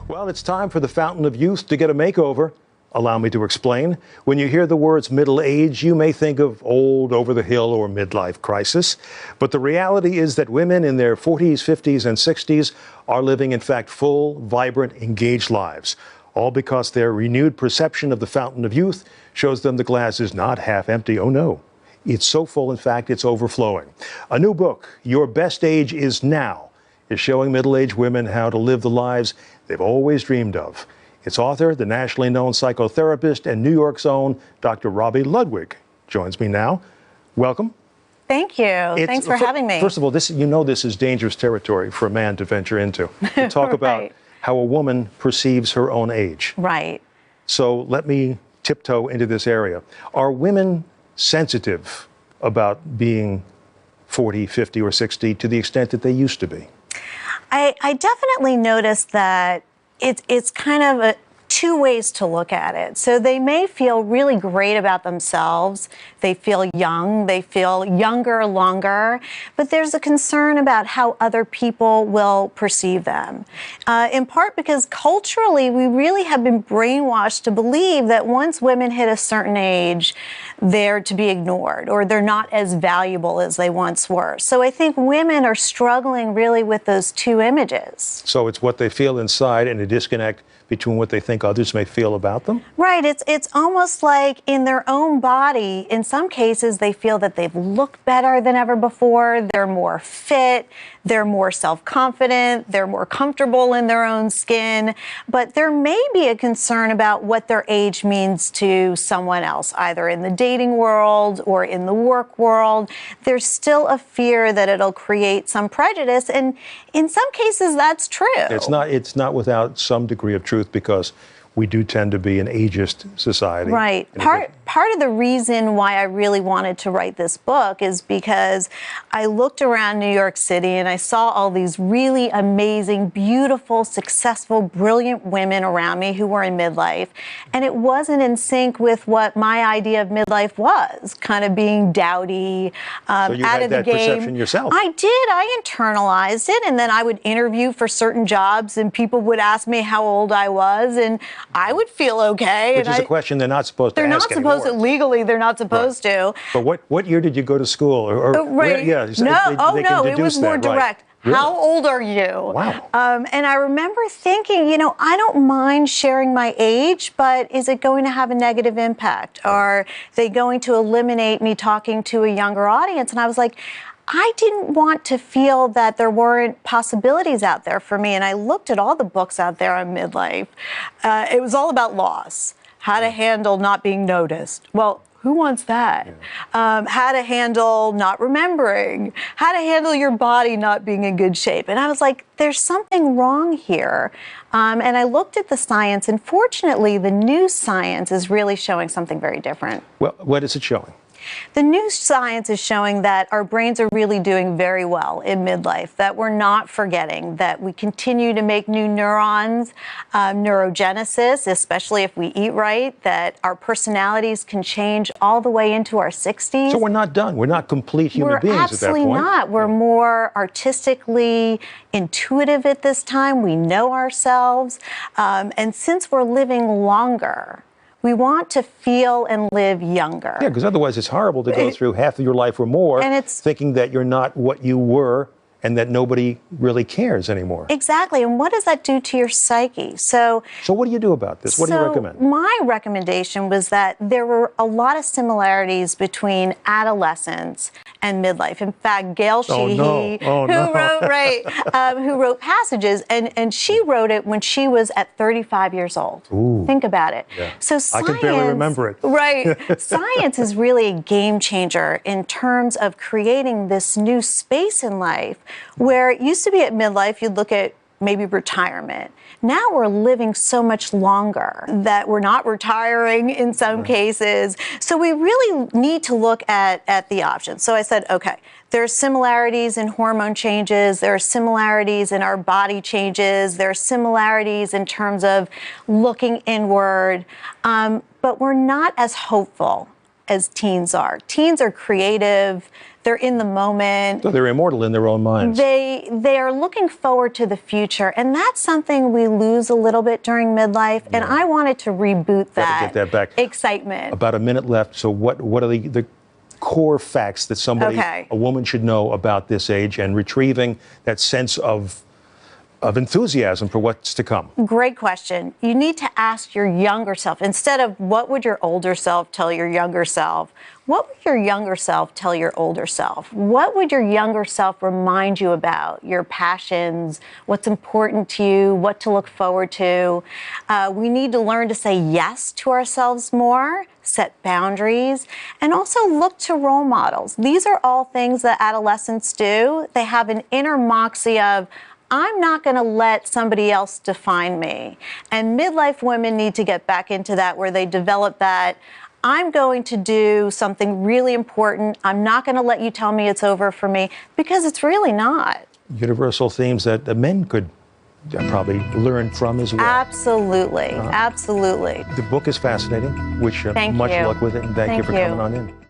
Well, it's time for the Fountain of Youth to get a makeover. Allow me to explain. When you hear the words middle age, you may think of old, over the hill, or midlife crisis. But the reality is that women in their 40s, 50s, and 60s are living, in fact, full, vibrant, engaged lives. All because their renewed perception of the Fountain of Youth shows them the glass is not half empty. Oh, no. It's so full, in fact, it's overflowing. A new book, Your Best Age Is Now, is showing middle-aged women how to live the lives they've always dreamed of. Its author, the nationally known psychotherapist and New York's own Dr. Robi Ludwig, joins me now. Welcome. Thank you. Thanks for having me. First of all, this is dangerous territory for a man to venture into. To talk about how a woman perceives her own age. Right. So let me tiptoe into this area. Are women sensitive about being 40, 50, or 60 to the extent that they used to be? I definitely noticed that it's kind of two ways to look at it. So they may feel really great about themselves. They feel young. They feel younger longer. But there's a concern about how other people will perceive them. In part because culturally, we really have been brainwashed to believe that once women hit a certain age, they're to be ignored or they're not as valuable as they once were. So I think women are struggling really with those two images. So it's what they feel inside and a disconnect between what they think others may feel about them? Right. It's almost like in their own body, in some cases, they feel that they've looked better than ever before. They're more fit. They're more self-confident. They're more comfortable in their own skin. But there may be a concern about what their age means to someone else, either in the dating world or in the work world. There's still a fear that it'll create some prejudice. And in some cases, that's true. It's not without some degree of truth, because we do tend to be an ageist society. Right. Part of the reason why I really wanted to write this book is because I looked around New York City and I saw all these really amazing, beautiful, successful, brilliant women around me who were in midlife. And it wasn't in sync with what my idea of midlife was, kind of being dowdy, so you out had of the that game. Perception yourself. I did. I internalized it. And then I would interview for certain jobs and people would ask me how old I was. And I would feel okay. Which is a question they're not supposed to ask anymore. They're not supposed to. Legally, they're not supposed to. But what year did you go to school? Right. Yeah. No, it was more direct. Right. Really? How old are you? Wow. And I remember thinking, I don't mind sharing my age, but is it going to have a negative impact? Are they going to eliminate me talking to a younger audience? And I was like, I didn't want to feel that there weren't possibilities out there for me. And I looked at all the books out there on midlife. It was all about loss, how to handle not being noticed. Well, who wants that? Yeah. How to handle not remembering, how to handle your body not being in good shape. And I was like, there's something wrong here. And I looked at the science, and fortunately, the new science is really showing something very different. Well, what is it showing? The new science is showing that our brains are really doing very well in midlife, that we're not forgetting, that we continue to make new neurons, neurogenesis, especially if we eat right, that our personalities can change all the way into our 60s. So we're not done. We're not complete human beings at that point. We're absolutely not. We're more artistically intuitive at this time. We know ourselves. And since we're living longer, we want to feel and live younger. Yeah, because otherwise it's horrible to go through half of your life or more thinking that you're not what you were and that nobody really cares anymore. Exactly. And what does that do to your psyche? So what do you do about this? What do you recommend? My recommendation was that there were a lot of similarities between adolescence and midlife. In fact, Gail Sheehy, who wrote Passages, and she wrote it when she was at 35 years old. Ooh. Think about it. Yeah. So science, I can barely remember it. Right. Science is really a game changer in terms of creating this new space in life where it used to be at midlife, you'd look at maybe retirement. Now we're living so much longer that we're not retiring in some cases. So we really need to look at the options. So I said, okay, there are similarities in hormone changes. There are similarities in our body changes. There are similarities in terms of looking inward. But we're not as hopeful as teens are. Teens are creative. They're in the moment. So they're immortal in their own minds. They are looking forward to the future, and that's something we lose a little bit during midlife. And I wanted to reboot that, get that back. Excitement. About a minute left. So what are the core facts that somebody, a woman, should know about this age and retrieving that sense of enthusiasm for what's to come? Great question. You need to ask your younger self, instead of what would your older self tell your younger self, what would your younger self tell your older self? What would your younger self remind you about? Your passions, what's important to you, what to look forward to. We need to learn to say yes to ourselves more, set boundaries, and also look to role models. These are all things that adolescents do. They have an inner moxie of, I'm not going to let somebody else define me. And midlife women need to get back into that, where they develop that, I'm going to do something really important. I'm not going to let you tell me it's over for me, because it's really not. Universal themes that the men could probably learn from as well. Absolutely. Absolutely. The book is fascinating. Wish you Thank much you. luck with it, and thank you for coming on in.